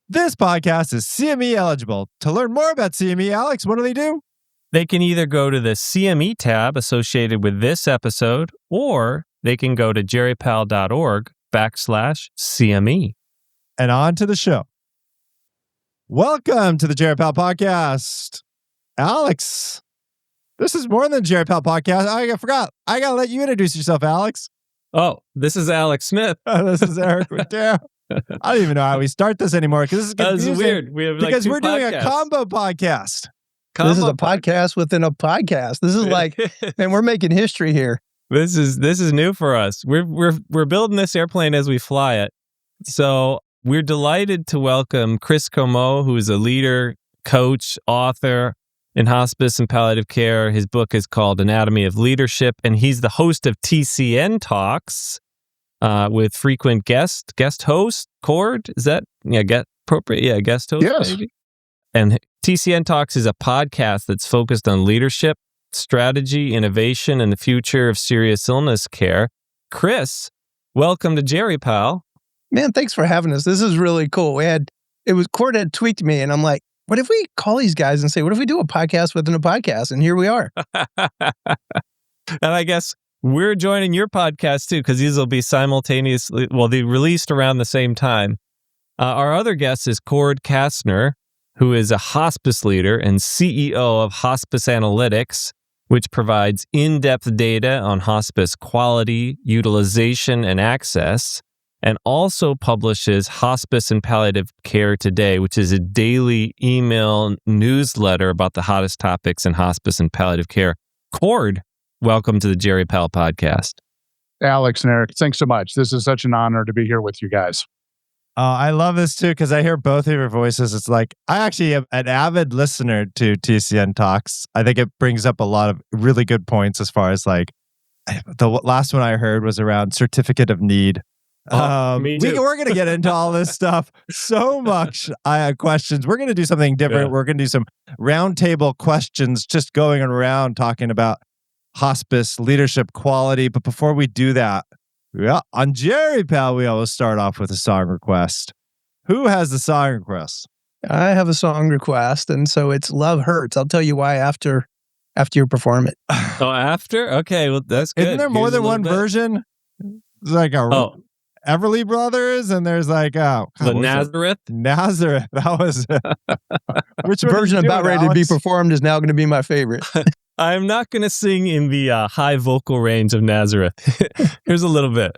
This podcast is CME eligible. To learn more about CME, Alex, what do they do? They can either go to the CME tab associated with this episode, or they can go to jerrypal.org/CME. And on to the show. Welcome to the Jerry Pal podcast. Alex, this is more than the Jerry Pal podcast. I forgot. I got to let you introduce yourself, Alex. Oh, this is Alex Smith. This is Eric Rodero. I don't even know how we start this anymore because this is confusing. That's weird. We have because we're doing a combo podcast. This is a podcast within a podcast. This is like, man, we're making history here. This is new for us. We're building this airplane as we fly it. So we're delighted to welcome Chris Comeaux, who is a leader, coach, author in hospice and palliative care. His book is called Anatomy of Leadership, and he's the host of TCN Talks with frequent guest host, Cordt. Is that appropriate? Yeah, guest host. Yes. Maybe? And TCN Talks is a podcast that's focused on leadership, strategy, innovation, and the future of serious illness care. Chris, welcome to Jerry Pal. Man, thanks for having us. This is really cool. Cordt had tweaked me, and I'm like, what if we call these guys and say, what if we do a podcast within a podcast? And here we are. And I guess we're joining your podcast too, because these will be simultaneously, they released around the same time. Our other guest is Cordt Kassner, who is a hospice leader and CEO of Hospice Analytics, which provides in-depth data on hospice quality, utilization, and access, and also publishes Hospice and Palliative Care Today, which is a daily email newsletter about the hottest topics in hospice and palliative care. Cordt, welcome to the Jerry Pal podcast. Alex and Eric, thanks so much. This is such an honor to be here with you guys. I love this too because I hear both of your voices. It's like I actually am an avid listener to TCN Talks. I think it brings up a lot of really good points as far as like the last one I heard was around certificate of need. Me too. We're going to get into all this stuff. So much questions. We're going to do something different. Yeah. We're going to do some roundtable questions, just going around talking about hospice leadership quality. But before we do that, on Jerry Pal, we always start off with a song request. Who has the song request? I have a song request, and so it's Love Hurts. I'll tell you why after you perform it. Oh, after? Okay, well, that's good. Isn't there more than one version? There's like Everly Brothers, and there's like Nazareth. Nazareth. That was which version about ready to be performed is now going to be my favorite. I'm not going to sing in the high vocal range of Nazareth. Here's a little bit.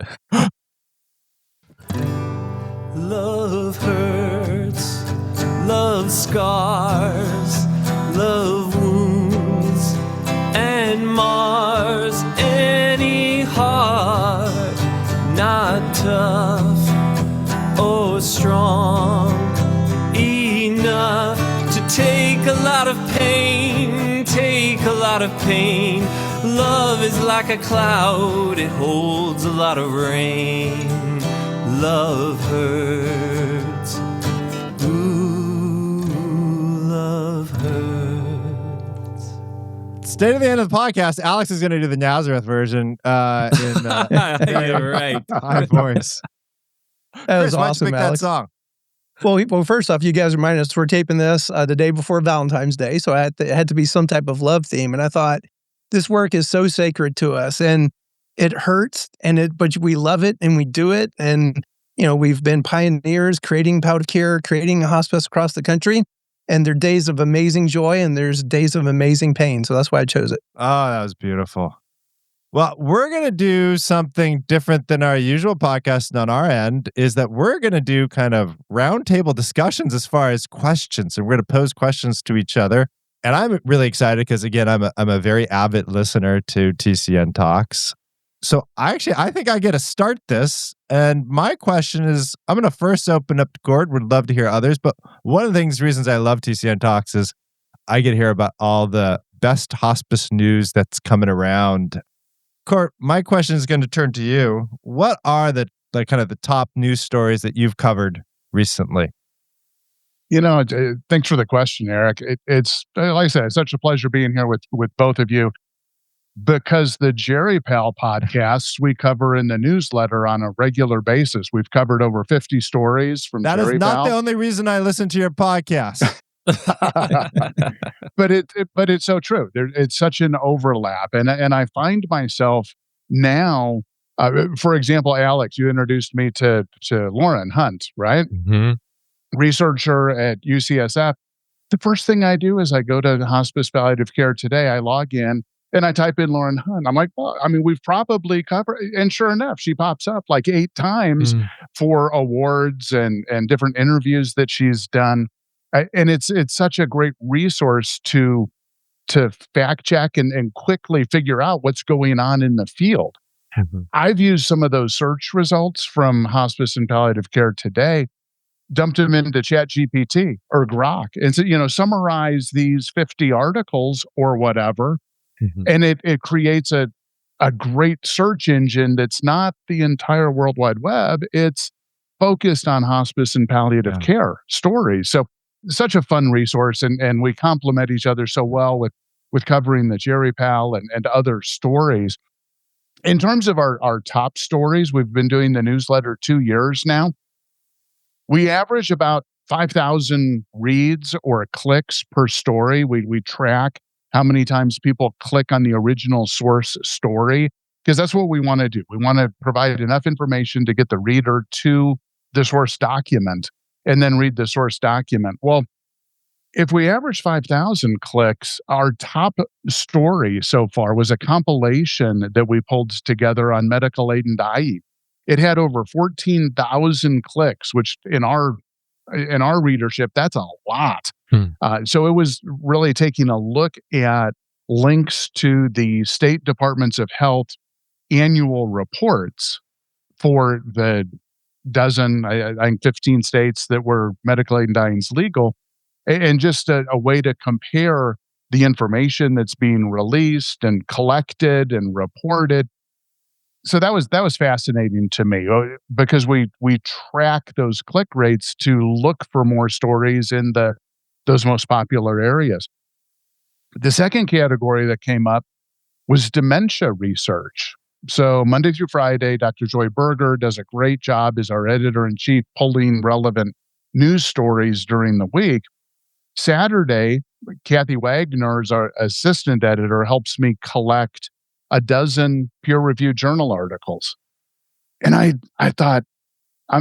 Love hurts, love scars, love wounds and mars any heart. Not tough or strong enough to take a lot of pain, take a lot of pain. Love is like a cloud, it holds a lot of rain. Love hurts, ooh, love hurts. Stay to the end of the podcast. Alex is going to do the Nazareth version in You're right. high voice. That was Chris, why'd you awesome, pick Alex. that song? Well, first off, you guys remind us we're taping this the day before Valentine's Day, so it had to be some type of love theme. And I thought this work is so sacred to us, and it hurts, but we love it and we do it. And we've been pioneers creating palliative care, creating a hospice across the country. And there are days of amazing joy and there's days of amazing pain. So that's why I chose it. Oh, that was beautiful. Well, we're going to do something different than our usual podcast on our end, is that we're going to do kind of roundtable discussions as far as questions. And we're going to pose questions to each other. And I'm really excited because, again, I'm a very avid listener to TCN Talks. So I think I get to start this. And my question is, I'm going to first open up to Cordt. Would love to hear others. But one of the reasons I love TCN Talks is I get to hear about all the best hospice news that's coming around. Cordt, my question is going to turn to you. What are the kind of the top news stories that you've covered recently? Thanks for the question, Eric. It's like I said, it's such a pleasure being here with both of you. because the Jerry Pal podcasts we cover in the newsletter on a regular basis. We've covered over 50 stories from That Jerry is not Pal. the only reason I listen to your podcast. but it's so true. It's such an overlap, and I find myself now. For example, Alex, you introduced me to Lauren Hunt, right? Mm-hmm. Researcher at UCSF. The first thing I do is I go to Hospice Palliative Care Today. I log in and I type in Lauren Hunt. I'm like, well, I mean, we've probably covered, and sure enough, she pops up like 8 times for awards and different interviews that she's done. And it's such a great resource to fact check and quickly figure out what's going on in the field. Mm-hmm. I've used some of those search results from Hospice and Palliative Care Today, dumped them into ChatGPT or Grok, and so, summarize these 50 articles or whatever, and it creates a great search engine that's not the entire World Wide Web. It's focused on hospice and palliative care stories. So such a fun resource, and we complement each other so well with covering the Jerry Pal and other stories. In terms of our top stories, we've been doing the newsletter 2 years now. We average about 5,000 reads or clicks per story. We track how many times people click on the original source story, because that's what we want to do. We want to provide enough information to get the reader to the source document and then read the source document. Well, if we average 5,000 clicks, our top story so far was a compilation that we pulled together on medical aid and dying. It had over 14,000 clicks, which in our readership, that's a lot. So it was really taking a look at links to the state departments of health annual reports for the dozen, I think 15 states that were medical aid and dying is legal, and just a way to compare the information that's being released and collected and reported. So that was fascinating to me, because we track those click rates to look for more stories in those most popular areas. The second category that came up was dementia research. So Monday through Friday, Dr. Joy Berger does a great job as our editor-in-chief, pulling relevant news stories during the week. Saturday, Kathy Wagner's our assistant editor, helps me collect a dozen peer-reviewed journal articles. And I thought,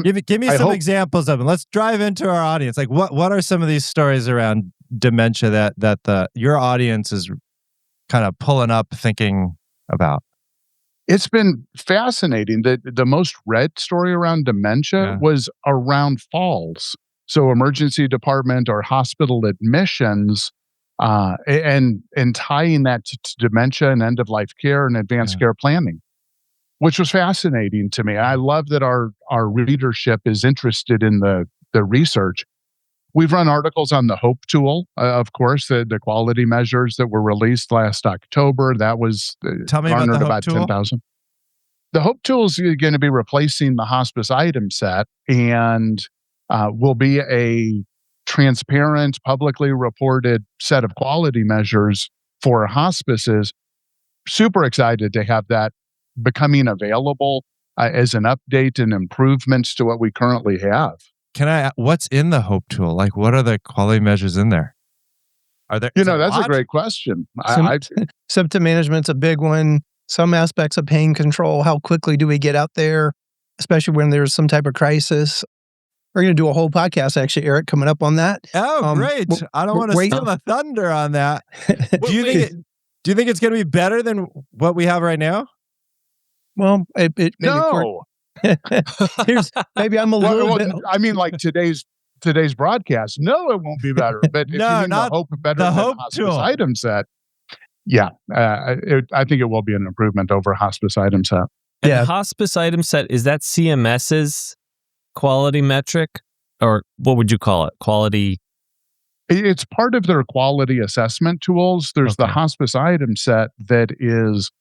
give me some examples of them. Let's drive into our audience. Like, what are some of these stories around dementia that your audience is kind of pulling up, thinking about? It's been fascinating. The most read story around dementia was around falls. So emergency department or hospital admissions, and tying that to dementia and end-of-life care and advanced care planning, which was fascinating to me. I love that our readership is interested in the research. We've run articles on the HOPE tool, of course, the quality measures that were released last October. That was Tell me about the HOPE tool. 10,000. The HOPE tool is going to be replacing the hospice item set and will be a transparent, publicly reported set of quality measures for hospices. Super excited to have that becoming available as an update and improvements to what we currently have. What's in the HOPE tool? Like, what are the quality measures in there? Are there? That's a great question. Symptom management's a big one. Some aspects of pain control. How quickly do we get out there, especially when there's some type of crisis? We're going to do a whole podcast, actually, Eric, coming up on that. Oh, great. I don't want to steal the thunder on that. Do you think it's going to be better than what we have right now? Well, no. Maybe I'm a little bit. I mean, like today's broadcast. No, it won't be better. But if you mean the HOPE better than hospice tool. Item set. Yeah, I think it will be an improvement over hospice item set. And the hospice item set, is that CMS's quality metric, or what would you call it? Quality? It's part of their quality assessment tools. There's the hospice item set that is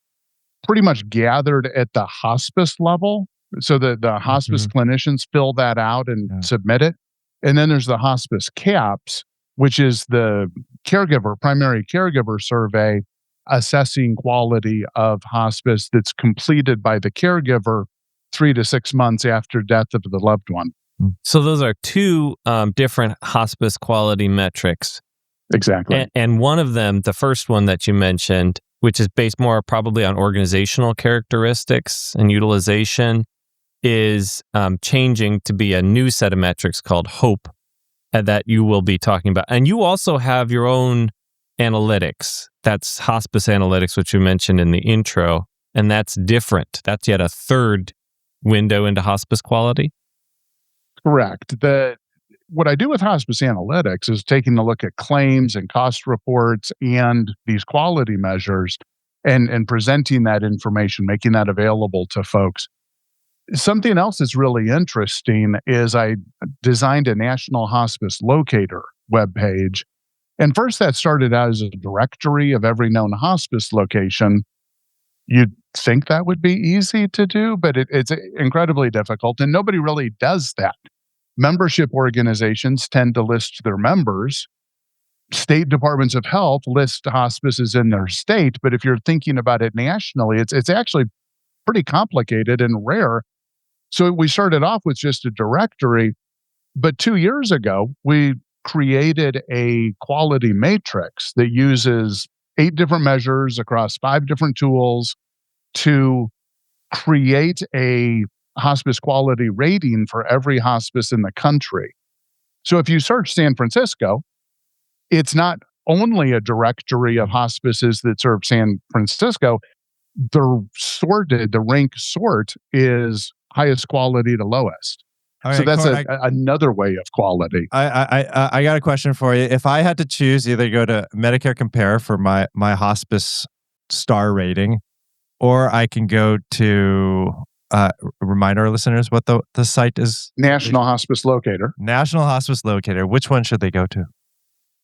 pretty much gathered at the hospice level. So the hospice clinicians fill that out and submit it. And then there's the hospice CAPS, which is the primary caregiver survey assessing quality of hospice that's completed by the caregiver 3 to 6 months after death of the loved one. So those are two different hospice quality metrics. Exactly. And one of them, the first one that you mentioned, which is based more probably on organizational characteristics and utilization, is changing to be a new set of metrics called HOPE that you will be talking about. And you also have your own analytics. That's hospice analytics, which you mentioned in the intro. And that's different. That's yet a third window into hospice quality. Correct. What I do with hospice analytics is taking a look at claims and cost reports and these quality measures and presenting that information, making that available to folks. Something else that's really interesting is I designed a National Hospice Locator webpage. And first that started out as a directory of every known hospice location. You'd think that would be easy to do, but it's incredibly difficult, and nobody really does that. Membership organizations tend to list their members. State departments of health list hospices in their state, but if you're thinking about it nationally, it's actually pretty complicated and rare. So we started off with just a directory, but 2 years ago, we created a quality matrix that uses 8 different measures across 5 different tools to create a hospice quality rating for every hospice in the country. So if you search San Francisco, it's not only a directory of hospices that serve San Francisco. They're sorted, the rank sort is highest quality to lowest. All So right, that's Cordt, another way of quality. I got a question for you. If I had to choose, either go to Medicare Compare for my hospice star rating, or I can go to remind our listeners what the site is. National Hospice Locator. National Hospice Locator. Which one should they go to?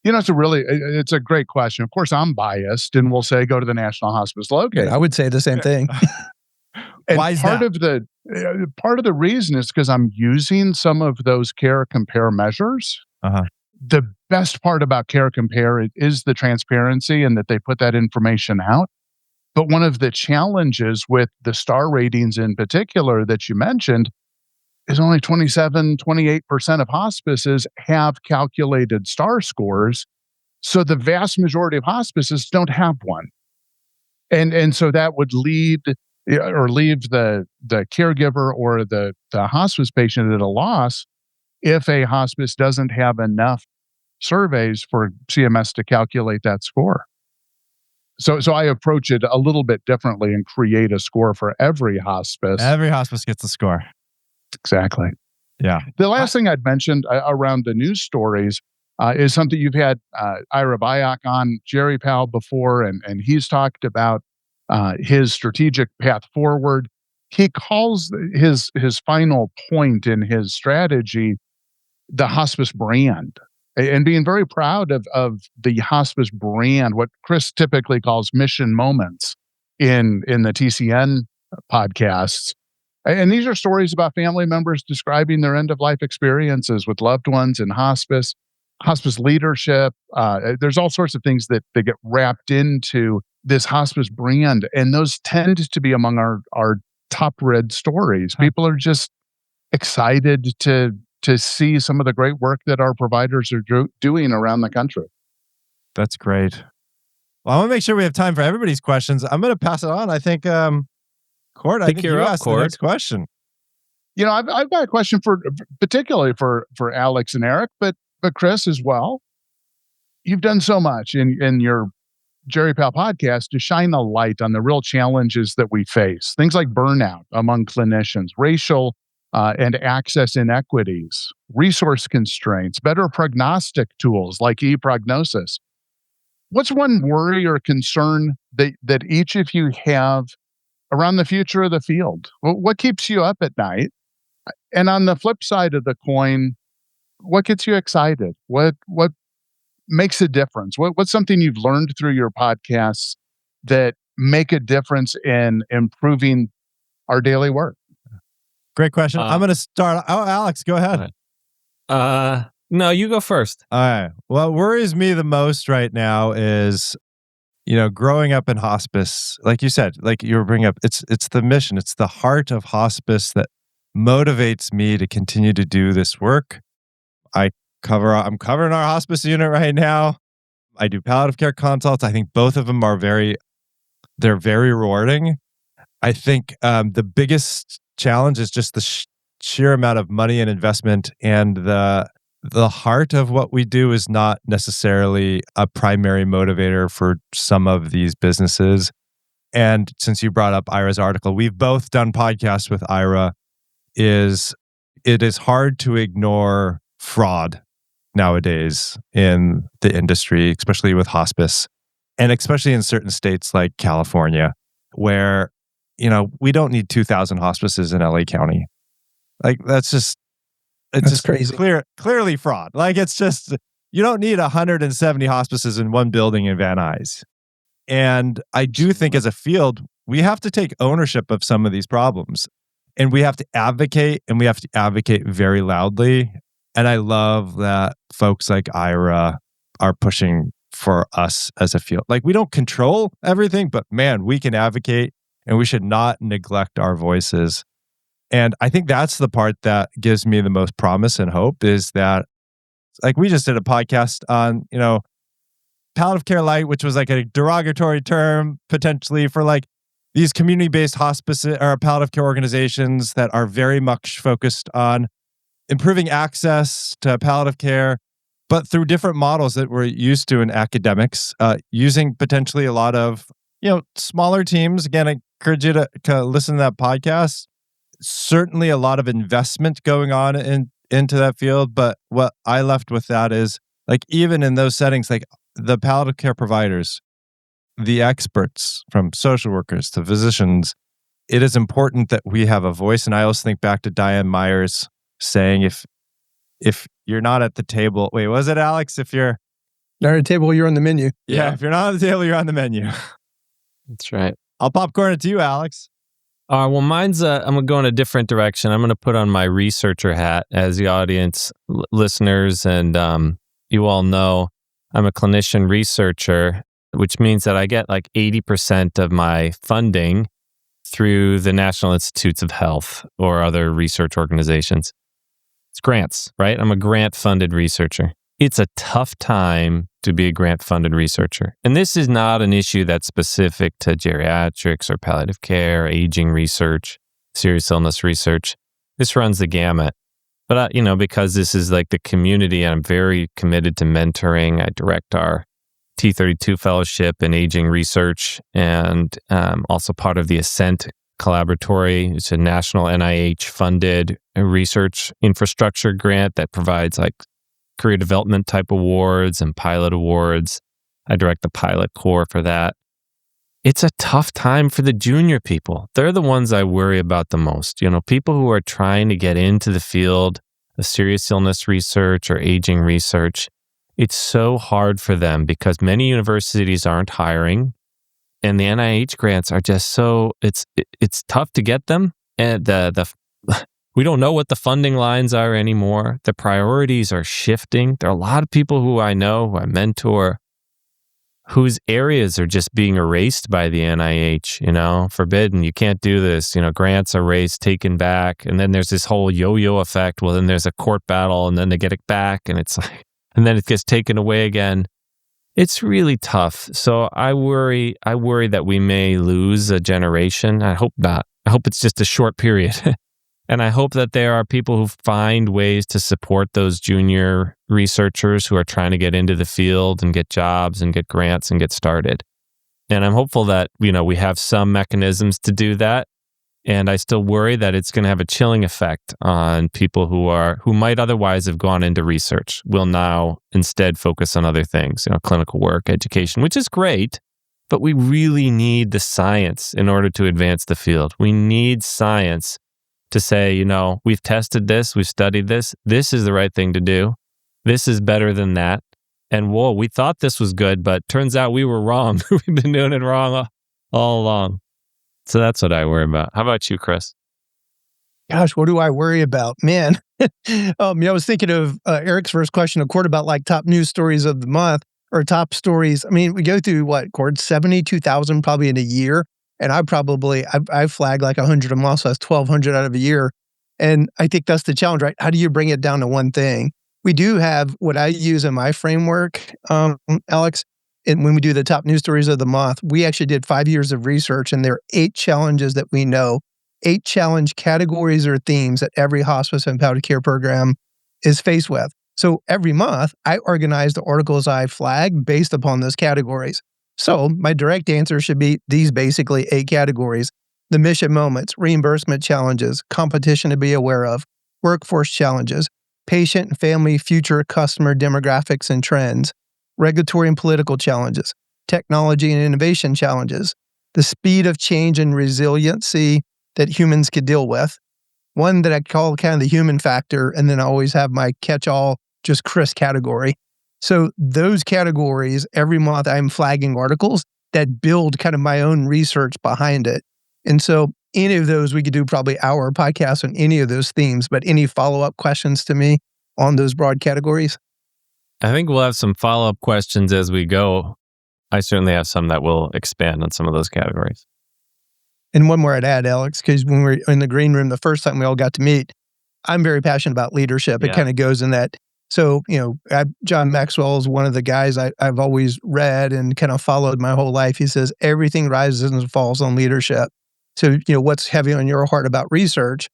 You know, it's a great question. Of course, I'm biased and will say go to the National Hospice Locator. I would say the same thing. And Why is part that? part of the reason is because I'm using some of those Care Compare measures. Uh-huh. The best part about Care Compare is the transparency and that they put that information out. But one of the challenges with the star ratings in particular that you mentioned is only 27, 28% of hospices have calculated star scores. So the vast majority of hospices don't have one. And so that would leave the caregiver or the hospice patient at a loss if a hospice doesn't have enough surveys for CMS to calculate that score. So I approach it a little bit differently and create a score for every hospice. Every hospice gets a score. Exactly. Yeah. The last thing I'd mentioned around the news stories is something you've had Ira Byock on GeriPal before, and he's talked about his strategic path forward. He calls his final point in his strategy the hospice brand, and being very proud of the hospice brand, what Chris typically calls mission moments in the TCN podcasts. And these are stories about family members describing their end-of-life experiences with loved ones in hospice leadership. There's all sorts of things that they get wrapped into this hospice brand, and those tend to be among our top-read stories. People are just excited to see some of the great work that our providers are doing around the country. That's great. Well, I want to make sure we have time for everybody's questions. I'm going to pass it on. I think, Cordt, I think you're you up, asked the Cordt. next question. You know, I've got a question particularly for Alex and Eric, but Chris as well. You've done so much in your GeriPal podcast to shine a light on the real challenges that we face. Things like burnout among clinicians, racial and access inequities, resource constraints, better prognostic tools like e-prognosis. What's one worry or concern that each of you have around the future of the field? What keeps you up at night? And on the flip side of the coin, what gets you excited? What makes a difference? What's something you've learned through your podcasts that make a difference in improving our daily work? Great question. I'm going to start. Oh, Alex, go ahead. No, you go first. All right. What worries me the most right now is, growing up in hospice, like you said, like you were bringing up, it's the mission, it's the heart of hospice that motivates me to continue to do this work. I'm covering our hospice unit right now. I do palliative care consults. I think both of them are they're very rewarding. I think the biggest challenge is just the sheer amount of money and investment, and the heart of what we do is not necessarily a primary motivator for some of these businesses. And since you brought up Ira's article, we've both done podcasts with Ira. It is hard to ignore fraud nowadays in the industry, especially with hospice, and especially in certain states like California, where we don't need 2,000 hospices in LA County. Like that's just crazy. Clearly fraud. Like it's just, you don't need 170 hospices in one building in Van Nuys. And I do think as a field, we have to take ownership of some of these problems, and we have to advocate, and we have to advocate very loudly. And I love that folks like Ira are pushing for us as a field. Like we don't control everything, but man, we can advocate, and we should not neglect our voices. And I think that's the part that gives me the most promise and hope, is that, like, we just did a podcast on, palliative care light, which was like a derogatory term potentially for like these community-based hospice or palliative care organizations that are very much focused on improving access to palliative care, but through different models that we're used to in academics, using potentially a lot of, smaller teams. Again, I encourage you to listen to that podcast. Certainly a lot of investment going on into that field. But what I left with that is, like, even in those settings, like the palliative care providers, the experts from social workers to physicians, it is important that we have a voice. And I always think back to Diane Myers saying, if you're not at the table, wait, was it Alex? If you're not at the table, you're on the menu. Yeah, if you're not on the table, you're on the menu. That's right. I'll popcorn it to you, Alex. Well, mine's, I'm going to go in a different direction. I'm going to put on my researcher hat. As the audience, listeners, and you all know, I'm a clinician researcher, which means that I get like 80% of my funding through the National Institutes of Health or other research organizations. It's grants, right? I'm a grant-funded researcher. It's a tough time to be a grant-funded researcher. And this is not an issue that's specific to geriatrics or palliative care, aging research, serious illness research. This runs the gamut. But, because this is like the community, I'm very committed to mentoring. I direct our T32 fellowship in aging research, and also part of the ASCENT Collaboratory. It's a national NIH-funded research infrastructure grant that provides like career development type awards and pilot awards. I direct the pilot core for that. It's a tough time for the junior people. They're the ones I worry about the most. People who are trying to get into the field of serious illness research or aging research. It's so hard for them because many universities aren't hiring, and the NIH grants are just so, it's tough to get them. And we don't know what the funding lines are anymore. The priorities are shifting. There are a lot of people who I know, who I mentor, whose areas are just being erased by the NIH, forbidden, you can't do this, grants are erased, taken back. And then there's this whole yo-yo effect. Well, then there's a court battle, and then they get it back, and it's like, and then it gets taken away again. It's really tough. So I worry that we may lose a generation. I hope not. I hope it's just a short period. And I hope that there are people who find ways to support those junior researchers who are trying to get into the field and get jobs and get grants and get started. And I'm hopeful that, we have some mechanisms to do that. And I still worry that it's going to have a chilling effect on people who might otherwise have gone into research, will now instead focus on other things, clinical work, education, which is great, but we really need the science in order to advance the field. We need science to say, we've tested this, we've studied this is the right thing to do. This is better than that. And whoa, we thought this was good, but turns out we were wrong. We've been doing it wrong all along. So that's what I worry about. How about you, Chris? Gosh, what do I worry about? Man, I was thinking of Eric's first question of Cordt about like top news stories of the month. or top stories. I mean, we go through what, Cordt, 72,000 probably in a year. And I flag like 100 a month, so that's 1,200 out of a year. And I think that's the challenge, right? How do you bring it down to one thing? We do have what I use in my framework, Alex, and when we do the top news stories of the month, we actually did 5 years of research, and there are 8 challenges that we know, 8 challenge categories or themes that every hospice and palliative care program is faced with. So every month, I organize the articles I flag based upon those categories. So my direct answer should be these basically 8 categories: the mission moments, reimbursement challenges, competition to be aware of, workforce challenges, patient and family future customer demographics and trends, regulatory and political challenges, technology and innovation challenges, the speed of change and resiliency that humans could deal with, one that I call kind of the human factor, and then I always have my catch-all, just Chris category. So those categories, every month I'm flagging articles that build kind of my own research behind it. And so any of those, we could do probably our podcast on any of those themes, but any follow-up questions to me on those broad categories? I think we'll have some follow-up questions as we go. I certainly have some that will expand on some of those categories. And one more I'd add, Alex, because when we were in the green room the first time we all got to meet, I'm very passionate about leadership. It kind of goes in that. So, John Maxwell is one of the guys I've always read and kind of followed my whole life. He says, everything rises and falls on leadership. So, what's heavy on your heart about research?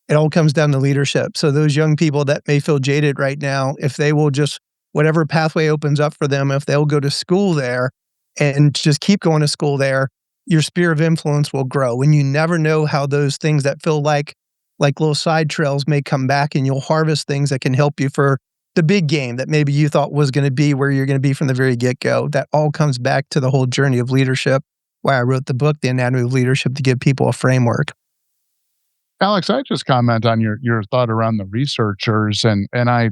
It all comes down to leadership. So those young people that may feel jaded right now, if they will just, whatever pathway opens up for them, if they'll go to school there and just keep going to school there, your sphere of influence will grow. And you never know how those things that feel like little side trails may come back, and you'll harvest things that can help you for the big game that maybe you thought was going to be where you're going to be from the very get-go. That all comes back to the whole journey of leadership, why I wrote the book, The Anatomy of Leadership, to give people a framework. Alex, I just comment on your thought around the researchers, and I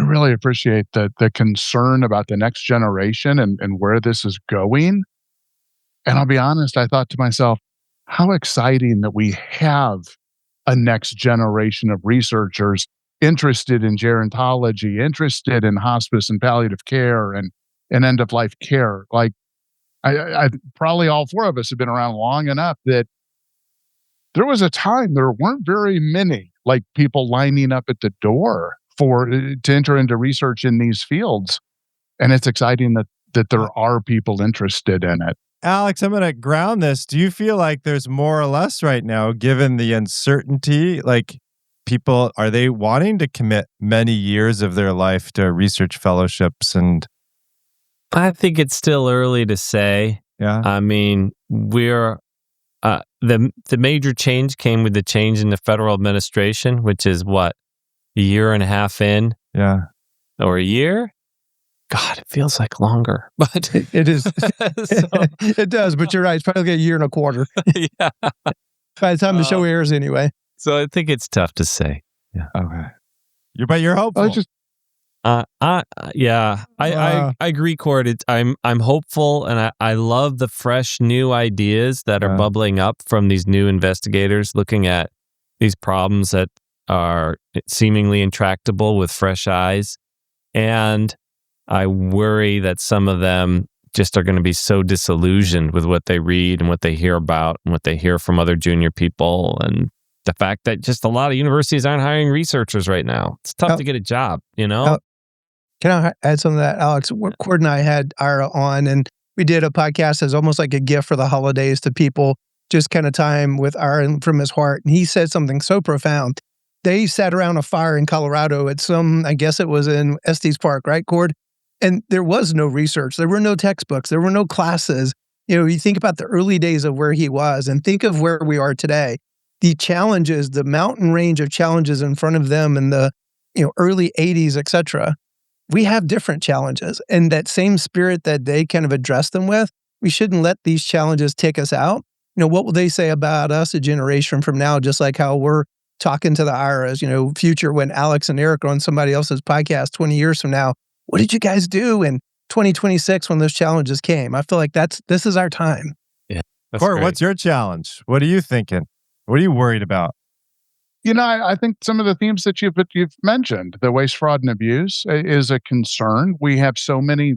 really appreciate the concern about the next generation and where this is going. And I'll be honest, I thought to myself, how exciting that we have a next generation of researchers interested in gerontology, interested in hospice and palliative care and end-of-life care. Like, I probably all 4 of us have been around long enough that there was a time there weren't very many like people lining up at the door to enter into research in these fields. And it's exciting that there are people interested in it. Alex, I'm going to ground this. Do you feel like there's more or less right now, given the uncertainty? Like, people, are they wanting to commit many years of their life to research fellowships? And I think it's still early to say. Yeah. I mean, we're the major change came with the change in the federal administration, which is what, a year and a half in? Yeah. Or a year? God, it feels like longer, but it is. It does, but you're right. It's probably like a year and a quarter. Yeah. By the time the show airs, anyway. So I think it's tough to say. Yeah. Okay. You're hopeful. I agree, Cordt. I'm hopeful, and I love the fresh new ideas that are bubbling up from these new investigators looking at these problems that are seemingly intractable with fresh eyes. And I worry that some of them just are going to be so disillusioned with what they read and what they hear about and what they hear from other junior people, and the fact that just a lot of universities aren't hiring researchers right now. It's tough to get a job, Can I add some of that, Alex? Cordt and I had Ira on, and we did a podcast as almost like a gift for the holidays to people, just kind of time with Ira from his heart. And he said something so profound. They sat around a fire in Colorado at I guess it was in Estes Park, right, Cordt? And there was no research. There were no textbooks. There were no classes. You think about the early days of where he was and think of where we are today. The challenges, the mountain range of challenges in front of them in the early 80s, et cetera. We have different challenges. And that same spirit that they kind of address them with, we shouldn't let these challenges take us out. What will they say about us a generation from now, just like how we're talking to the IRAs, future when Alex and Eric are on somebody else's podcast 20 years from now. What did you guys do in 2026 when those challenges came? I feel like this is our time. Yeah. Cordt, what's your challenge? What are you thinking? What are you worried about? I think some of the themes that you've mentioned, the waste, fraud, and abuse is a concern. We have so many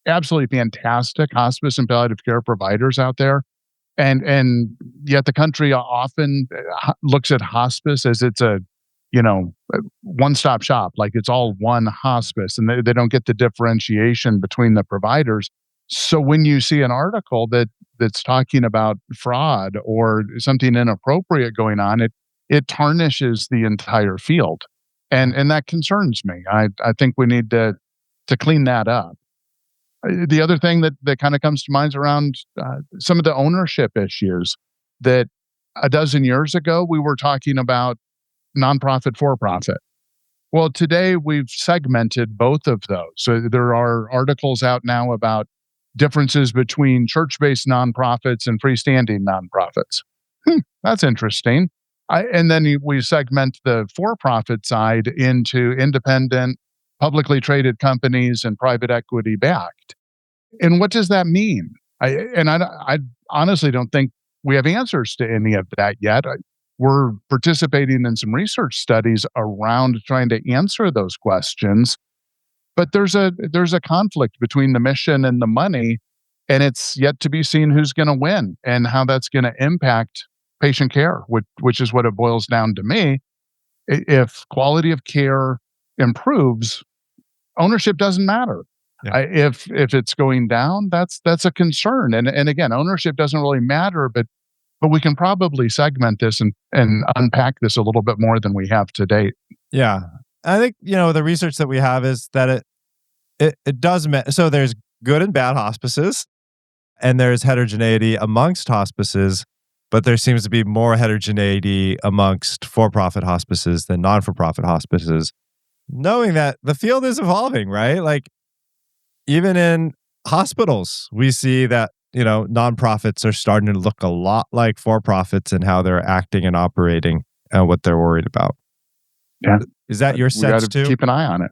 absolutely fantastic hospice and palliative care providers out there. And yet the country often looks at hospice as it's a one-stop shop, like it's all one hospice, and they don't get the differentiation between the providers. So when you see an article that's talking about fraud or something inappropriate going on, it tarnishes the entire field, and that concerns me. I think we need to clean that up. The other thing that kind of comes to mind is around some of the ownership issues that a dozen years ago we were talking about nonprofit, for-profit. Well, today we've segmented both of those. So there are articles out now about differences between church-based nonprofits and freestanding nonprofits. That's interesting. And then we segment the for-profit side into independent, publicly traded companies and private equity backed. And what does that mean? I honestly don't think we have answers to any of that yet. We're participating in some research studies around trying to answer those questions, but there's a conflict between the mission and the money, and it's yet to be seen who's going to win and how that's going to impact patient care, which is what it boils down to me. If quality of care improves, ownership doesn't matter. Yeah. If it's going down, that's a concern. And again, ownership doesn't really matter, but we can probably segment this and unpack this a little bit more than we have to date. Yeah. I think, the research that we have is that it does matter. So there's good and bad hospices, and there's heterogeneity amongst hospices, but there seems to be more heterogeneity amongst for-profit hospices than non-for-profit hospices. Knowing that the field is evolving, right? Like, even in hospitals, we see that nonprofits are starting to look a lot like for-profits and how they're acting and operating and what they're worried about. Yeah. Is that your sense too? Keep an eye on it.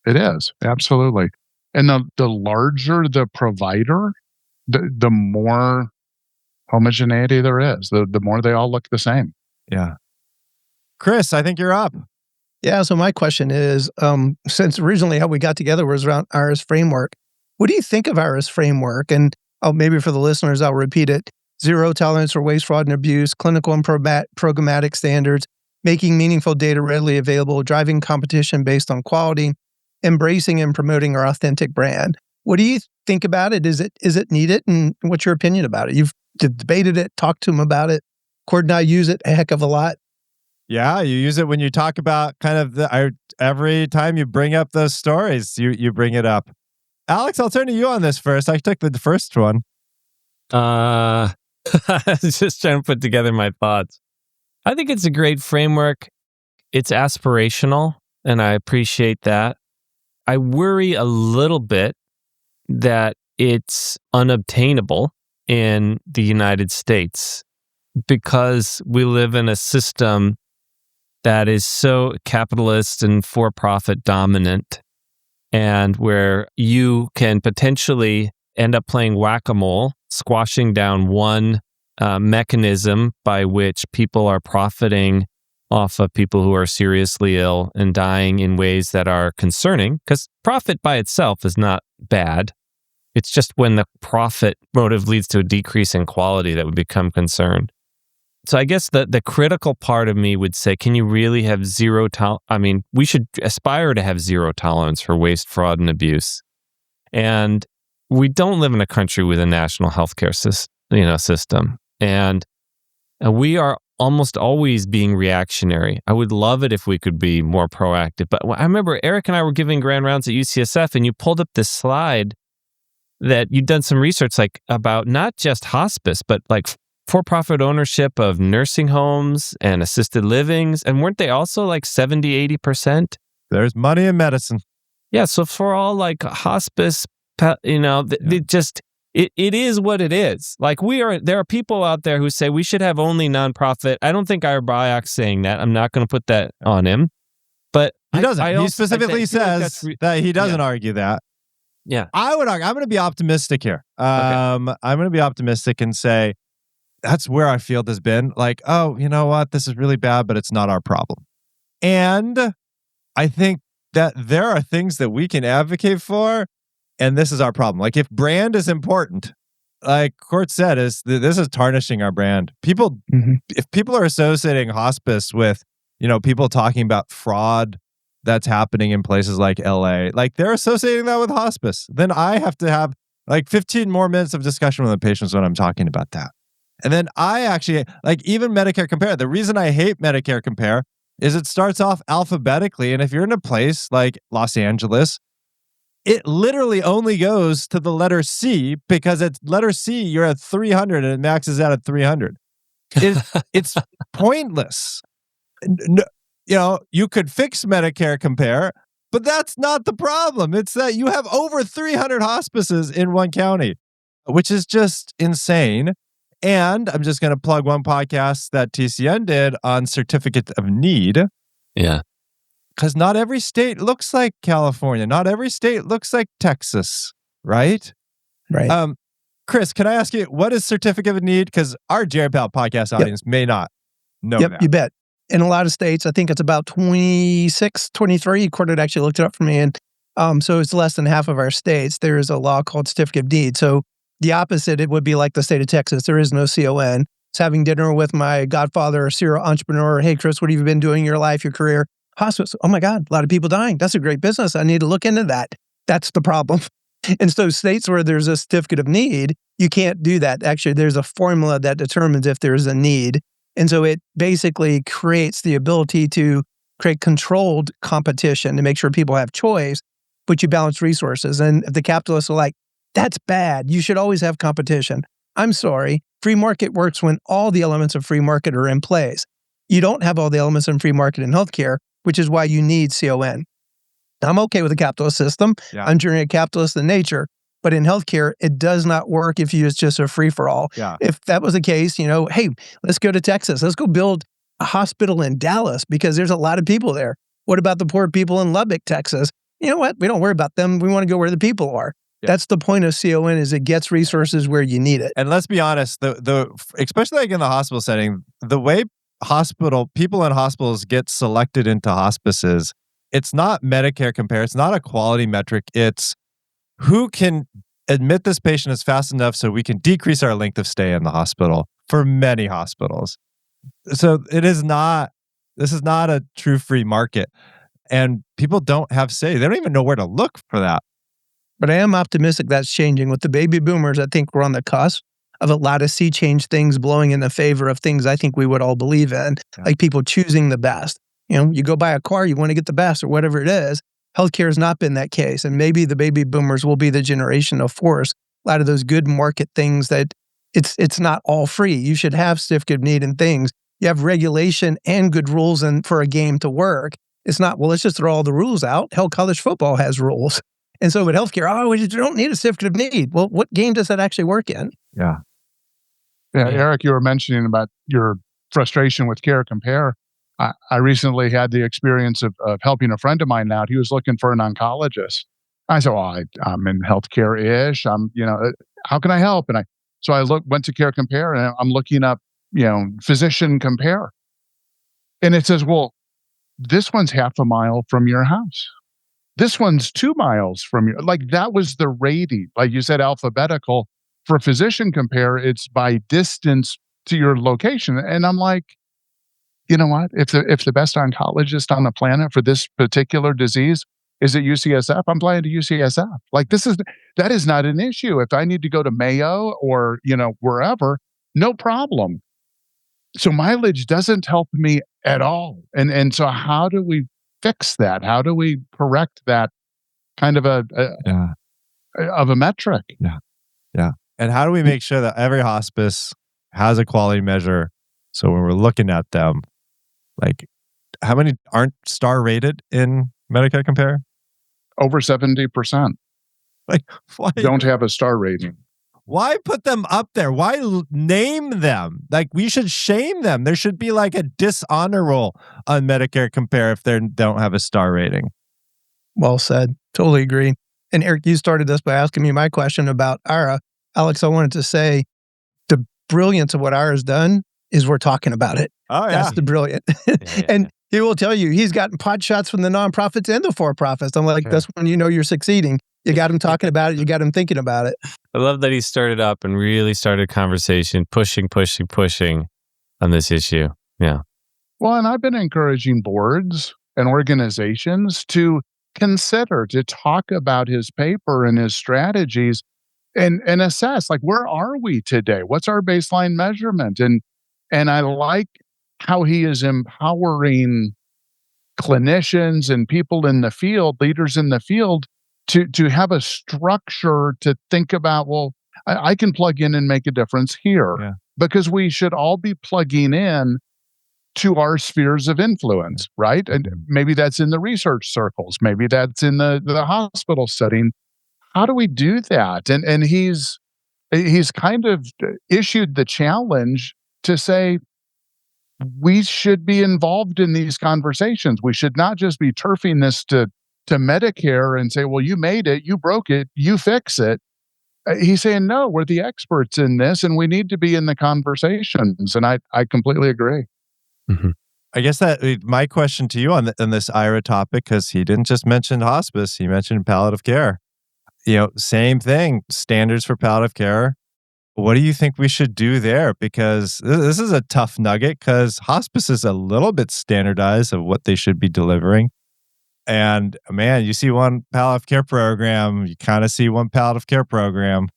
It is. Absolutely. And the larger the provider, the more homogeneity there is, the more they all look the same. Yeah. Chris, I think you're up. Yeah. So my question is, since originally how we got together was around Ira's framework, what do you think of Ira's framework? And maybe for the listeners, I'll repeat it. Zero tolerance for waste, fraud, and abuse, clinical and programmatic standards, making meaningful data readily available, driving competition based on quality, embracing and promoting our authentic brand. What do you think about it? Is it needed? And what's your opinion about it? You've debated it, talked to him about it. Cordt and I use it a heck of a lot. Yeah, you use it when you talk about kind of every time you bring up those stories, you bring it up. Alex, I'll turn to you on this first. I took the first one. I was just trying to put together my thoughts. I think it's a great framework. It's aspirational, and I appreciate that. I worry a little bit that it's unobtainable in the United States because we live in a system that is so capitalist and for-profit dominant, and where you can potentially end up playing whack-a-mole, squashing down one mechanism by which people are profiting off of people who are seriously ill and dying in ways that are concerning, because profit by itself is not bad. It's just when the profit motive leads to a decrease in quality that would become concerned. So I guess the critical part of me would say, can you really have zero tolerance? I mean, we should aspire to have zero tolerance for waste, fraud, and abuse. And we don't live in a country with a national healthcare system. And we are almost always being reactionary. I would love it if we could be more proactive. But I remember Eric and I were giving grand rounds at UCSF, and you pulled up this slide that you'd done some research about not just hospice, but for-profit ownership of nursing homes and assisted livings. And weren't they also 70-80%? There's money in medicine. Yeah. So for all hospice, it is what it is. There are people out there who say we should have only nonprofit. I don't think Ira Byock's saying that. I'm not going to put that on him. But he doesn't. He specifically says that he doesn't argue that. Yeah. I would argue. I'm going to be optimistic here. I'm going to be optimistic and say, that's where our field has been. Oh, you know what? This is really bad, but it's not our problem. And I think that there are things that we can advocate for And this is our problem. Like if brand is important, like Cordt said, this is tarnishing our brand. People, if people are associating hospice with, people talking about fraud that's happening in places like LA, like they're associating that with hospice, then I have to have like 15 more minutes of discussion with the patients when I'm talking about that. And then I actually, like even Medicare Compare, the reason I hate Medicare Compare is it starts off alphabetically. And if you're in a place like Los Angeles, it literally only goes to the letter C because it's letter C, you're at 300 and it maxes out at 300. It's pointless. You could fix Medicare Compare, but that's not the problem. It's that you have over 300 hospices in one county, which is just insane. And I'm just going to plug one podcast that TCN did on Certificate of Need. Yeah. Because not every state looks like California. Not every state looks like Texas, right? Right. Chris, can I ask you, what is Certificate of Need? Because our Geriatrics podcast audience may not know that. You bet. In a lot of states, I think it's about 26, 23. Cordt actually looked it up for me. And so it's less than half of our states. There is a law called Certificate of Need. So the opposite, it would be like the state of Texas. There is no CON. It's having dinner with my godfather, a serial entrepreneur. Hey, Chris, what have you been doing in your life, your career? Hospice. Oh my God, a lot of people dying. That's a great business. I need to look into that. That's the problem. And so states where there's a certificate of need, you can't do that. Actually, there's a formula that determines if there's a need. And so it basically creates the ability to create controlled competition to make sure people have choice, but you balance resources. And if the capitalists are like, that's bad, you should always have competition. I'm sorry. Free market works when all the elements of free market are in place. You don't have all the elements in free market in healthcare, which is why you need CON. I'm okay with the capitalist system. Yeah. I'm a capitalist in nature. But in healthcare, it does not work if it's just a free-for-all. Yeah. If that was the case, hey, let's go to Texas. Let's go build a hospital in Dallas because there's a lot of people there. What about the poor people in Lubbock, Texas? You know what? We don't worry about them. We want to go where the people are. Yeah. That's the point of CON, is it gets resources where you need it. And let's be honest, the especially like in the hospital setting, the way people in hospitals get selected into hospices, it's not Medicare Compare, it's not a quality metric, it's who can admit this patient as fast enough so we can decrease our length of stay in the hospital for many hospitals. So this is not a true free market. And people don't have say. They don't even know where to look for that. But I am optimistic that's changing. With the baby boomers, I think we're on the cusp of a lot of sea change things blowing in the favor of things I think we would all believe in, like people choosing the best. You go buy a car, you want to get the best or whatever it is. Healthcare has not been that case. And maybe the baby boomers will be the generation of force. A lot of those good market things that it's not all free. You should have certificate of need and things. You have regulation and good rules and for a game to work. It's not, well, let's just throw all the rules out. Hell, college football has rules. And so with healthcare, we don't need a certificate of need. Well, what game does that actually work in? Yeah. Yeah, Eric, you were mentioning about your frustration with Care Compare. I recently had the experience of helping a friend of mine out. He was looking for an oncologist. I said, well, I'm in healthcare-ish. How can I help? And I went to Care Compare and I'm looking up, physician compare. And it says, well, this one's half a mile from your house. This one's 2 miles from your, like that was the rating. Like you said, alphabetical. For physician compare, it's by distance to your location. And I'm like, you know what? If the best oncologist on the planet for this particular disease is at UCSF, I'm flying to UCSF. Like that is not an issue. If I need to go to Mayo or, wherever, no problem. So mileage doesn't help me at all. And so how do we fix that? How do we correct that kind of a metric? Yeah. Yeah. And how do we make sure that every hospice has a quality measure? So when we're looking at them, like how many aren't star rated in Medicare Compare? Over 70%. Like why don't have a star rating? Why put them up there? Why name them? Like we should shame them. There should be like a dishonor roll on Medicare Compare if they don't have a star rating. Well said. Totally agree. And Eric, you started this by asking me my question about Ira. Alex, I wanted to say the brilliance of what Ira's done is we're talking about it. Oh, yeah. That's the brilliant. And he will tell you he's gotten pot shots from the nonprofits and the for-profits. I'm like, that's when you know you're succeeding. You got them talking about it. You got them thinking about it. I love that he started up and really started conversation, pushing on this issue. Yeah. Well, and I've been encouraging boards and organizations to consider, to talk about his paper and his strategies and assess, like, where are we today? What's our baseline measurement? And I like how he is empowering clinicians and people in the field, leaders in the field, to have a structure to think about, well, I can plug in and make a difference here. Yeah. Because we should all be plugging in to our spheres of influence, right? And maybe that's in the research circles, maybe that's in the hospital setting. How do we do that? And he's kind of issued the challenge to say, we should be involved in these conversations. We should not just be turfing this to Medicare and say, well, you made it, you broke it, you fix it. He's saying, no, we're the experts in this and we need to be in the conversations. And I completely agree. Mm-hmm. I guess that my question to you on this Ira topic, because he didn't just mention hospice, he mentioned palliative care. Same thing, standards for palliative care. What do you think we should do there? Because this is a tough nugget, because hospice is a little bit standardized of what they should be delivering. And man, you see one palliative care program, you kind of see one palliative care program.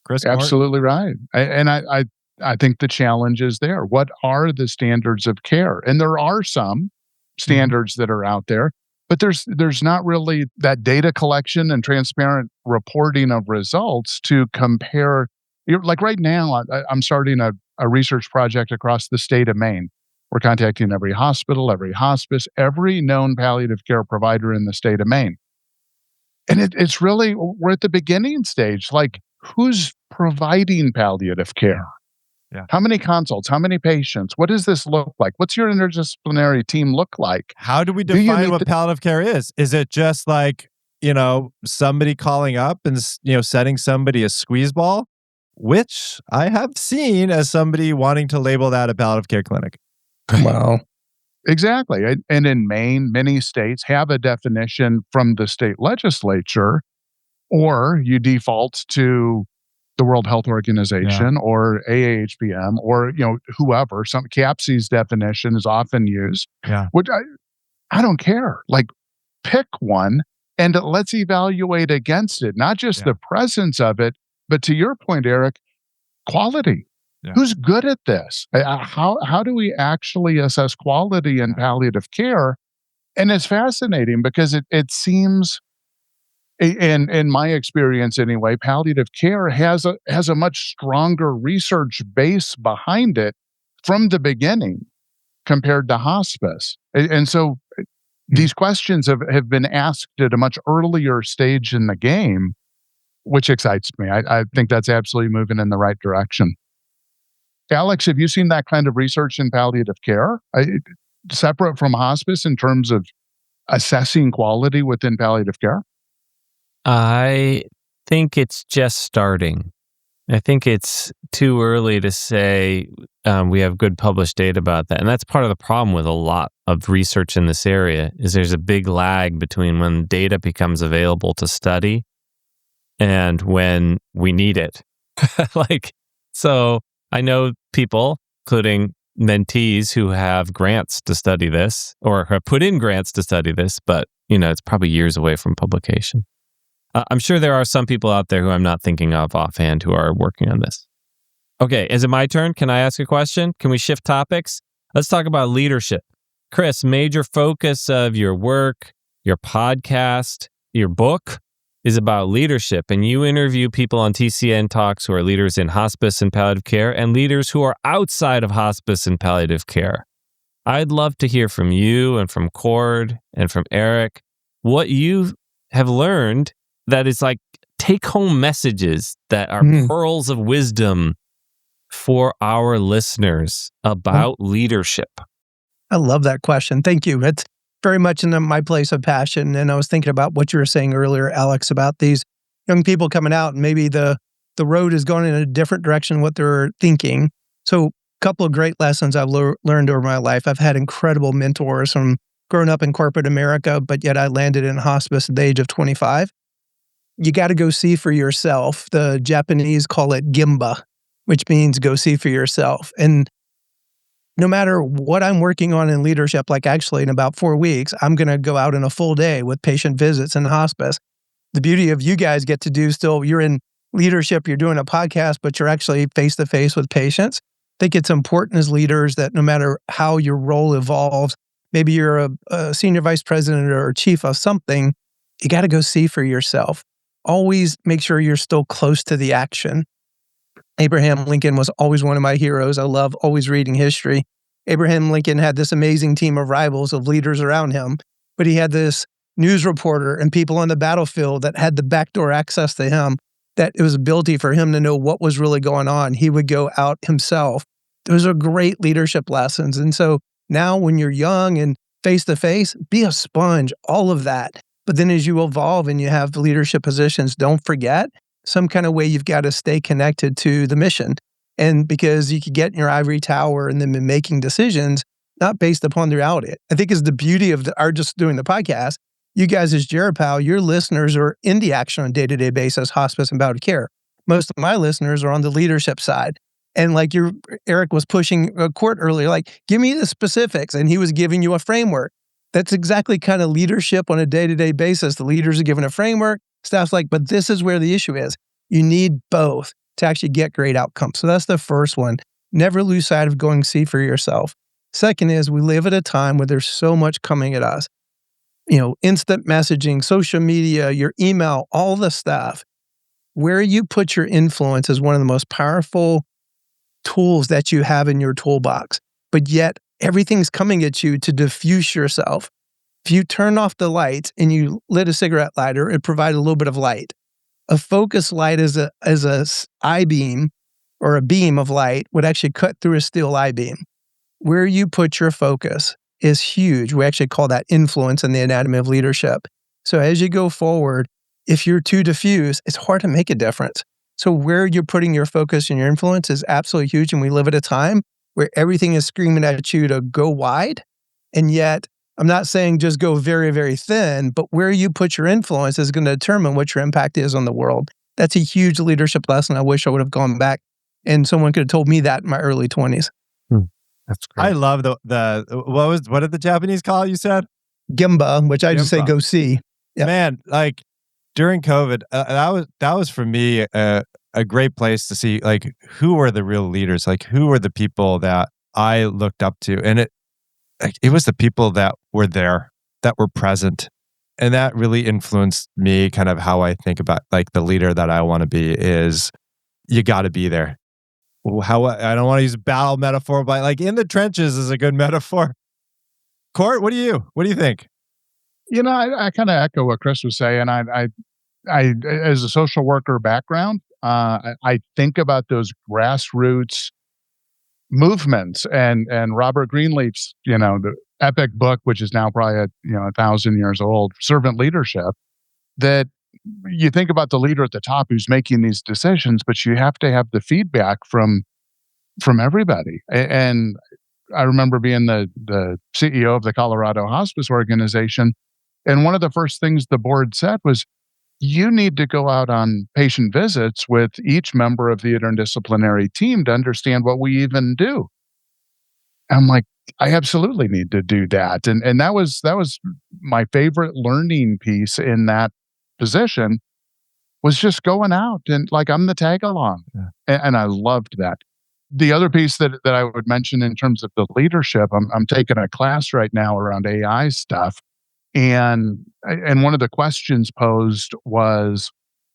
Chris, absolutely right. And I think the challenge is there. What are the standards of care? And there are some standards that are out there, but there's not really that data collection and transparent reporting of results to compare. Like right now, I'm starting a research project across the state of Maine. We're contacting every hospital, every hospice, every known palliative care provider in the state of Maine. And it's really, we're at the beginning stage. Like, who's providing palliative care? Yeah. How many consults? How many patients? What does this look like? What's your interdisciplinary team look like? How do we define what palliative care is? Is it just like, somebody calling up and, setting somebody a squeeze ball? Which I have seen as somebody wanting to label that a palliative care clinic. Wow. Exactly. And in Maine, many states have a definition from the state legislature, or you default to the World Health Organization or AAHPM or, whoever. Some CAPC's definition is often used. Yeah. Which I don't care. Like, pick one and let's evaluate against it. Not just the presence of it, but to your point, Eric, quality. Yeah. Who's good at this? How do we actually assess quality in palliative care? And it's fascinating because it seems, in my experience anyway, palliative care has a much stronger research base behind it from the beginning compared to hospice. And so these questions have been asked at a much earlier stage in the game, which excites me. I think that's absolutely moving in the right direction. Alex, have you seen that kind of research in palliative care, separate from hospice in terms of assessing quality within palliative care? I think it's just starting. I think it's too early to say we have good published data about that. And that's part of the problem with a lot of research in this area is there's a big lag between when data becomes available to study and when we need it. So I know people, including mentees who have grants to study this or have put in grants to study this, but it's probably years away from publication. I'm sure there are some people out there who I'm not thinking of offhand who are working on this. Okay, is it my turn? Can I ask a question? Can we shift topics? Let's talk about leadership. Chris, major focus of your work, your podcast, your book is about leadership, and you interview people on TCN Talks who are leaders in hospice and palliative care and leaders who are outside of hospice and palliative care. I'd love to hear from you and from Cordt and from Eric what you have learned that is like take-home messages that are pearls of wisdom for our listeners about leadership. I love that question. Thank you. It's very much in my place of passion. And I was thinking about what you were saying earlier, Alex, about these young people coming out and maybe the road is going in a different direction than what they're thinking. So a couple of great lessons I've learned over my life. I've had incredible mentors from growing up in corporate America, but yet I landed in hospice at the age of 25. you got to go see for yourself. The Japanese call it Gemba, which means go see for yourself. And no matter what I'm working on in leadership, like actually in about 4 weeks, I'm going to go out in a full day with patient visits in hospice. The beauty of you guys get to do still, you're in leadership, you're doing a podcast, but you're actually face to face with patients. I think it's important as leaders that no matter how your role evolves, maybe you're a senior vice president or chief of something, you got to go see for yourself. Always make sure you're still close to the action. Abraham Lincoln was always one of my heroes. I love always reading history. Abraham Lincoln had this amazing team of rivals, of leaders around him, but he had this news reporter and people on the battlefield that had the backdoor access to him, that it was ability for him to know what was really going on. He would go out himself. Those are great leadership lessons. And so now when you're young and face to face, be a sponge, all of that. But then as you evolve and you have leadership positions, don't forget some kind of way you've got to stay connected to the mission. And because you could get in your ivory tower and then be making decisions not based upon the reality. I think is the beauty of our just doing the podcast. You guys as Geripal, your listeners are in the action on a day-to-day basis, hospice and palliative care. Most of my listeners are on the leadership side. And like Eric was pushing Cordt earlier, like, give me the specifics. And he was giving you a framework. That's exactly kind of leadership on a day-to-day basis. The leaders are given a framework. Staff's like, but this is where the issue is. You need both to actually get great outcomes. So that's the first one. Never lose sight of going see for yourself. Second is we live at a time where there's so much coming at us. You know, instant messaging, social media, your email, all the stuff. Where you put your influence is one of the most powerful tools that you have in your toolbox. But yet everything's coming at you to diffuse yourself. If you turn off the lights and you lit a cigarette lighter, it provides a little bit of light. A focus light is a I-beam or a beam of light would actually cut through a steel I-beam. Where you put your focus is huge. We actually call that influence in the anatomy of leadership. So as you go forward, if you're too diffuse, it's hard to make a difference. So where you're putting your focus and your influence is absolutely huge. And we live at a time where everything is screaming at you to go wide. And yet, I'm not saying just go very, very thin, but where you put your influence is going to determine what your impact is on the world. That's a huge leadership lesson. I wish I would have gone back and someone could have told me that in my early 20s. That's great. I love the what did the Japanese call it, you said? Gemba, which I just say go see. Yep. Man, like during COVID, that was for me a great place to see like who were the real leaders, like who were the people that I looked up to, and it was the people that were there, that were present, and that really influenced me. Kind of how I think about like the leader that I want to be is you got to be there. How I don't want to use a battle metaphor, but like in the trenches is a good metaphor. Cordt, what do you think? You know, I kind of echo what Chris was saying. I as a social worker background, I think about those grassroots movements and Robert Greenleaf's, the epic book, which is now probably 1,000 years old, Servant Leadership, that you think about the leader at the top who's making these decisions, but you have to have the feedback from everybody. And I remember being the CEO of the Colorado Hospice organization, and one of the first things the board said was, you need to go out on patient visits with each member of the interdisciplinary team to understand what we even do. I'm like, I absolutely need to do that. And that was my favorite learning piece in that position, was just going out and like, I'm the tag along. Yeah. And I loved that. The other piece that I would mention in terms of the leadership, I'm taking a class right now around AI stuff. And one of the questions posed was,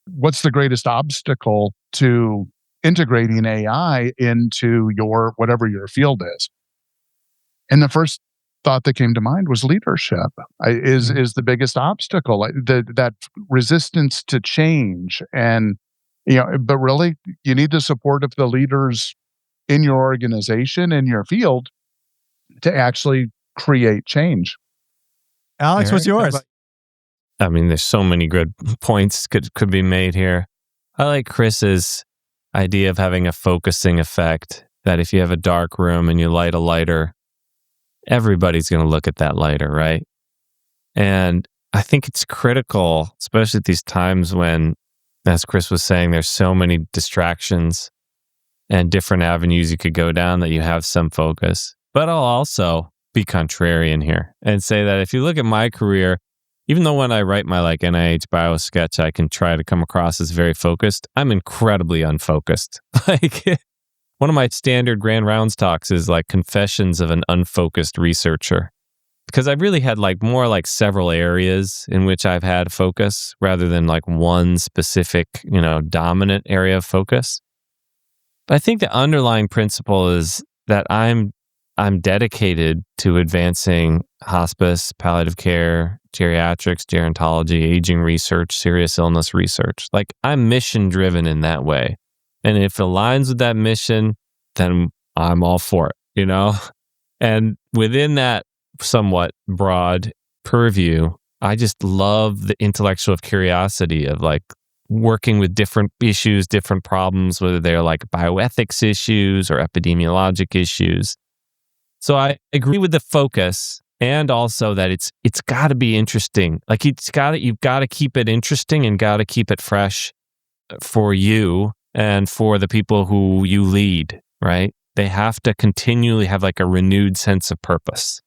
what's the greatest obstacle to integrating AI into whatever your field is? And the first thought that came to mind was leadership is the biggest obstacle, that resistance to change. And, but really you need the support of the leaders in your organization, in your field, to actually create change. Alex, Eric, what's yours? I mean, there's so many good points could be made here. I like Chris's idea of having a focusing effect, that if you have a dark room and you light a lighter, everybody's going to look at that lighter, right? And I think it's critical, especially at these times when, as Chris was saying, there's so many distractions and different avenues you could go down, that you have some focus. But I'll also be contrarian here and say that if you look at my career, even though when I write my like NIH bio sketch, I can try to come across as very focused, I'm incredibly unfocused. Like one of my standard Grand Rounds talks is like Confessions of an Unfocused Researcher. Because I've really had like more like several areas in which I've had focus rather than like one specific, dominant area of focus. But I think the underlying principle is that I'm dedicated to advancing hospice, palliative care, geriatrics, gerontology, aging research, serious illness research. Like I'm mission driven in that way. And if it aligns with that mission, then I'm all for it, And within that somewhat broad purview, I just love the intellectual curiosity of like working with different issues, different problems, whether they're like bioethics issues or epidemiologic issues. So I agree with the focus, and also that it's got to be interesting. Like you've got to keep it interesting and got to keep it fresh for you and for the people who you lead, right? They have to continually have like a renewed sense of purpose.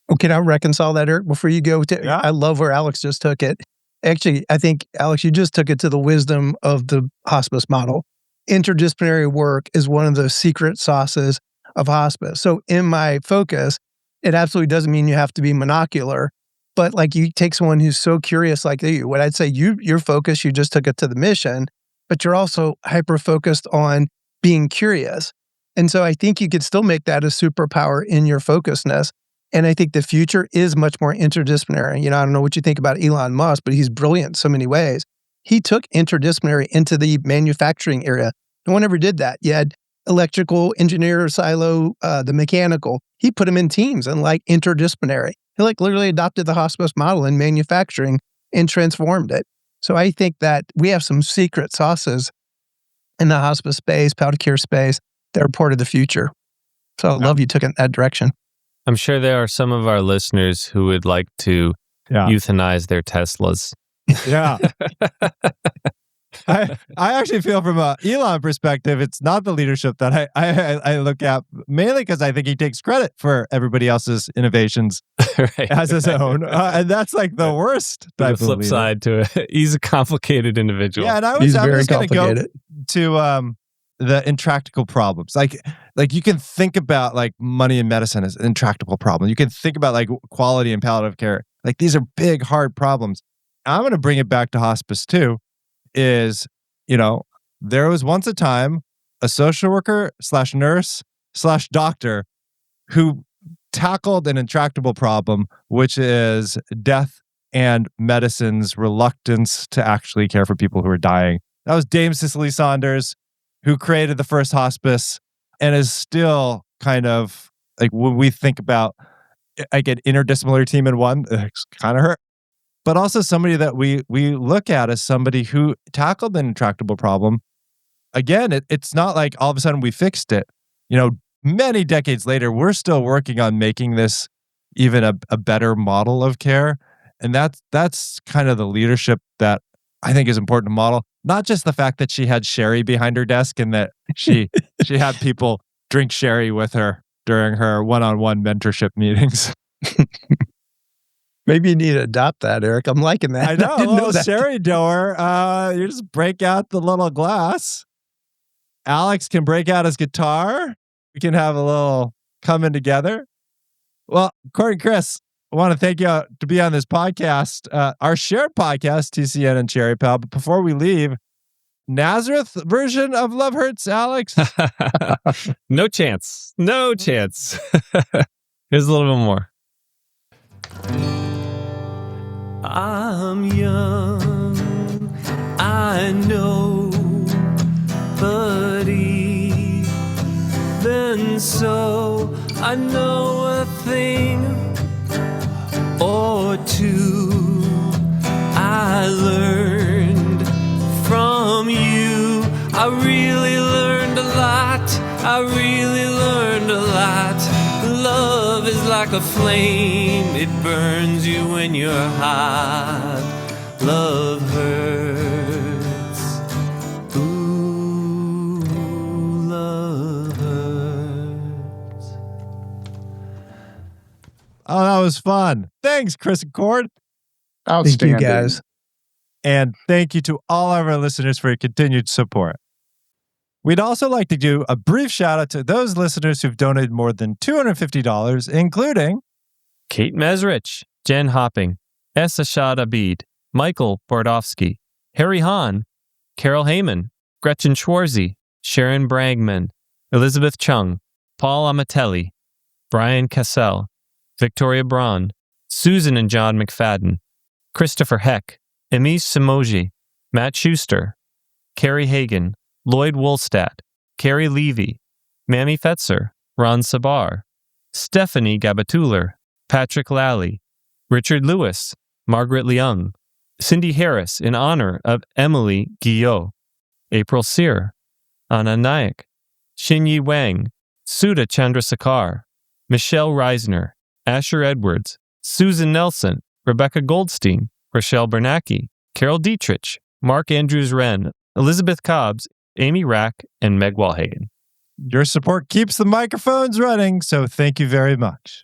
Well, can I reconcile that, Eric, before you go? Yeah. I love where Alex just took it. Actually, I think, Alex, you just took it to the wisdom of the hospice model. Interdisciplinary work is one of the secret sauces of hospice. So in my focus, it absolutely doesn't mean you have to be monocular, but like you take someone who's so curious like you, what I'd say, your focus, you just took it to the mission, but you're also hyper-focused on being curious. And so I think you could still make that a superpower in your focusedness. And I think the future is much more interdisciplinary. I don't know what you think about Elon Musk, but he's brilliant in so many ways. He took interdisciplinary into the manufacturing area. No one ever did that. You had electrical engineer silo, the mechanical. He put them in teams and like interdisciplinary. He like literally adopted the hospice model in manufacturing and transformed it. So I think that we have some secret sauces in the hospice space, palliative care space that are part of the future. So I love you took it in that direction. I'm sure there are some of our listeners who would like to euthanize their Teslas. Yeah. I actually feel from a Elon perspective, it's not the leadership that I look at, mainly because I think he takes credit for everybody else's innovations Right. as his own. And that's like the worst type The flip of leader. side to it. He's a complicated individual. Yeah, and I He's was very just going to go complicated. to the intractable problems. Like you can think about like money in medicine as an intractable problem. You can think about like quality in palliative care. Like these are big, hard problems. I'm going to bring it back to hospice too. There was once a time a social worker / nurse / doctor who tackled an intractable problem, which is death and medicine's reluctance to actually care for people who are dying. That was Dame Cicely Saunders, who created the first hospice and is still kind of like when we think about like an interdisciplinary team in one, it's kind of her. But also somebody that we look at as somebody who tackled an intractable problem. Again, it's not like all of a sudden we fixed it. Many decades later, we're still working on making this even a better model of care. And that's kind of the leadership that I think is important to model. Not just the fact that she had sherry behind her desk and that she had people drink sherry with her during her one-on-one mentorship meetings. Maybe you need to adopt that, Eric. I'm liking that. I know, a didn't little that. sherry door. You just break out the little glass. Alex can break out his guitar. We can have a little coming together. Well, Cordt and Chris, I want to thank you to be on this podcast, our shared podcast, TCN and Cherry Pal. But before we leave, Nazareth version of Love Hurts, Alex? No chance. No chance. Here's a little bit more. I'm young, I know, but even so, I know a thing or two. I learned from you. I really learned a lot. I really learned a lot. Love is like a flame, it burns you when you're hot. Love hurts. Ooh, love hurts. Oh, that was fun. Thanks, Chris and Cordt. Thank Outstanding. you, guys. And thank you to all of our listeners for your continued support. We'd also like to do a brief shout out to those listeners who've donated more than $250, including Kate Mesrich, Jen Hopping, S. Ashad Abid, Michael Bordowski, Harry Hahn, Carol Heyman, Gretchen Schwarzy, Sharon Bragman, Elizabeth Chung, Paul Amatelli, Brian Cassell, Victoria Braun, Susan and John McFadden, Christopher Heck, Emish Simoji, Matt Schuster, Carrie Hagan, Lloyd Woolstat, Carrie Levy, Mamie Fetzer, Ron Sabar, Stephanie Gabatuller, Patrick Lally, Richard Lewis, Margaret Leung, Cindy Harris in honor of Emily Guillot, April Sear, Anna Nayak, Xinyi Wang, Sudha Chandrasekhar, Michelle Reisner, Asher Edwards, Susan Nelson, Rebecca Goldstein, Rochelle Bernacki, Carol Dietrich, Mark Andrews Wren, Elizabeth Cobbs, Amy Rack, and Meg Walhagen. your support keeps the microphones running, so thank you very much.